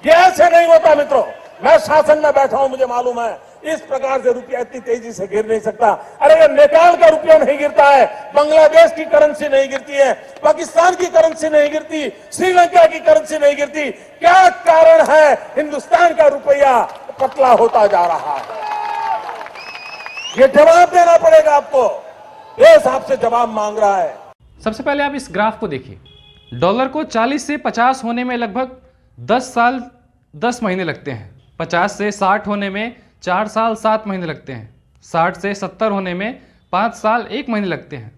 ये ऐसे नहीं होता मित्रों। मैं शासन में बैठा हूं, मुझे मालूम है इस प्रकार से रुपया इतनी तेजी से गिर नहीं सकता। अरे ये नेपाल का रुपया नहीं गिरता है, बांग्लादेश की करेंसी नहीं गिरती है, पाकिस्तान की करेंसी नहीं गिरती, श्रीलंका की करेंसी नहीं गिरती। क्या कारण है हिंदुस्तान का रुपया पतला होता जा रहा है? ये जवाब देना पड़ेगा आपको। देश आपसे जवाब मांग रहा है। सबसे पहले आप इस ग्राफ को देखिए। डॉलर को 40 से 50 होने में लगभग 10 साल 10 महीने लगते हैं। 50 से 60 होने में 4 साल 7 महीने लगते हैं। 60 से 70 होने में 5 साल 1 महीने लगते हैं।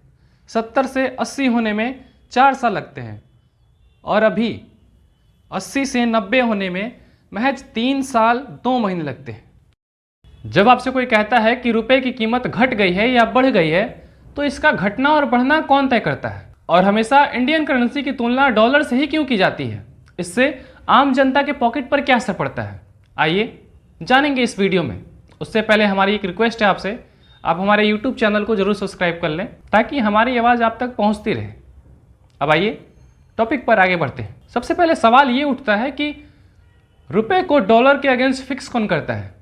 70 से 80 होने में 4 साल लगते हैं। और अभी 80 से 90 होने में महज 3 साल 2 महीने लगते हैं। जब आपसे कोई कहता है कि रुपए की कीमत घट गई है या बढ़ गई है, तो इसका घटना और बढ़ना कौन तय करता है? और हमेशा इंडियन करेंसी की तुलना डॉलर से ही क्यों की जाती है? इससे आम जनता के पॉकेट पर क्या असर पड़ता है? आइए जानेंगे इस वीडियो में। उससे पहले हमारी एक रिक्वेस्ट है आपसे, आप हमारे यूट्यूब चैनल को जरूर सब्सक्राइब कर लें ताकि हमारी आवाज़ आप तक पहुंचती रहे। अब आइए टॉपिक पर आगे बढ़ते हैं। सबसे पहले सवाल ये उठता है कि रुपए को डॉलर के अगेंस्ट फिक्स कौन करता है?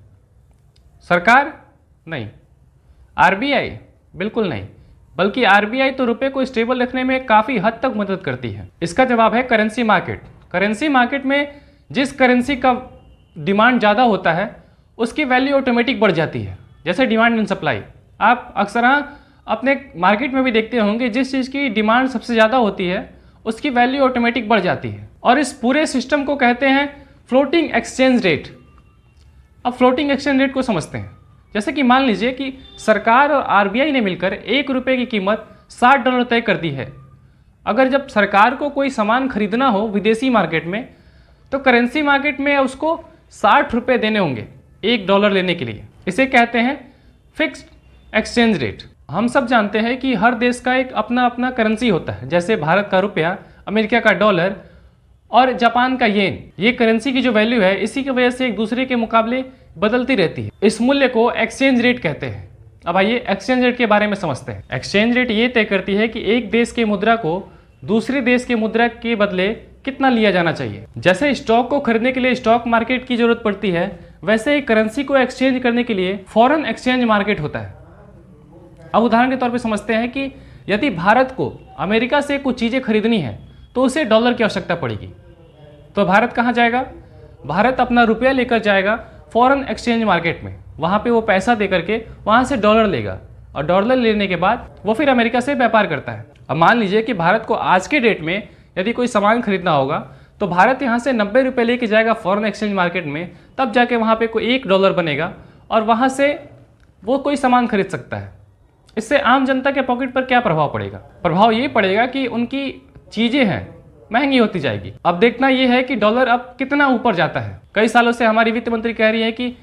सरकार? नहीं। आरबीआई? बिल्कुल नहीं। बल्कि आरबीआई तो रुपए को स्टेबल रखने में काफ़ी हद तक मदद करती है। इसका जवाब है करेंसी मार्केट। करेंसी मार्केट में जिस करेंसी का डिमांड ज़्यादा होता है उसकी वैल्यू ऑटोमेटिक बढ़ जाती है। जैसे डिमांड एंड सप्लाई, आप अक्सर अपने मार्केट में भी देखते होंगे, जिस चीज़ की डिमांड सबसे ज़्यादा होती है उसकी वैल्यू ऑटोमेटिक बढ़ जाती है। और इस पूरे सिस्टम को कहते हैं फ्लोटिंग एक्सचेंज रेट। अब फ्लोटिंग एक्सचेंज रेट को समझते हैं। जैसे कि मान लीजिए कि सरकार और आरबीआई ने मिलकर 1 रुपये की कीमत $60 तय कर दी है। अगर जब सरकार को कोई सामान खरीदना हो विदेशी मार्केट में, तो करेंसी मार्केट में उसको 60 रुपये देने होंगे $1 लेने के लिए। इसे कहते हैं फिक्स्ड एक्सचेंज रेट। हम सब जानते हैं कि हर देश का एक अपना अपना करेंसी होता है, जैसे भारत का रुपया, अमेरिका का डॉलर और जापान का येन। ये करेंसी की जो वैल्यू है इसी की वजह से एक दूसरे के मुकाबले बदलती रहती है। इस मूल्य को एक्सचेंज रेट कहते हैं। अब आइए एक्सचेंज रेट के बारे में समझते हैं। एक्सचेंज रेट ये तय करती है कि एक देश के मुद्रा को दूसरे देश के मुद्रा के बदले कितना लिया जाना चाहिए। जैसे स्टॉक को खरीदने के लिए स्टॉक मार्केट की जरूरत पड़ती है, वैसे ही करेंसी को एक्सचेंज करने के लिए फॉरेन एक्सचेंज मार्केट होता है। अब उदाहरण के तौर पे समझते हैं कि यदि भारत को अमेरिका से कुछ चीज़ें खरीदनी है तो उसे डॉलर की आवश्यकता पड़ेगी। तो भारत कहाँ जाएगा? भारत अपना रुपया लेकर जाएगा फॉरेन एक्सचेंज मार्केट में। वहाँ पे वो पैसा दे करके वहाँ से डॉलर लेगा और डॉलर लेने के बाद वो फिर अमेरिका से व्यापार करता है। अब मान लीजिए कि भारत को आज के डेट में यदि कोई सामान खरीदना होगा तो भारत यहाँ से 90 रुपये लेके जाएगा फॉरेन एक्सचेंज मार्केट में, तब जाके वहाँ पे कोई $1 बनेगा और वहाँ से वो कोई सामान खरीद सकता है। इससे आम जनता के पॉकेट पर क्या प्रभाव पड़ेगा? प्रभाव ये पड़ेगा कि उनकी चीज़ें हैं महंगी होती जाएगी। अब देखना यह है कि डॉलर अब कितना ऊपर जाता है। कई सालों से हमारी वित्त मंत्री कह रही है कि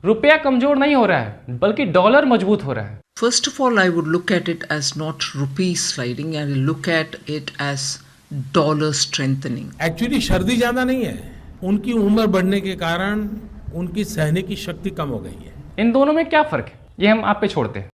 रुपया कमजोर नहीं हो रहा है बल्कि डॉलर मजबूत हो रहा है। First of all, I would look at it as not rupee sliding and look at it as dollar strengthening. Actually सर्दी ज्यादा नहीं है, उनकी उम्र बढ़ने के कारण उनकी सहने की शक्ति कम हो गई है। इन दोनों में क्या फर्क है, ये हम आप पे छोड़ते हैं।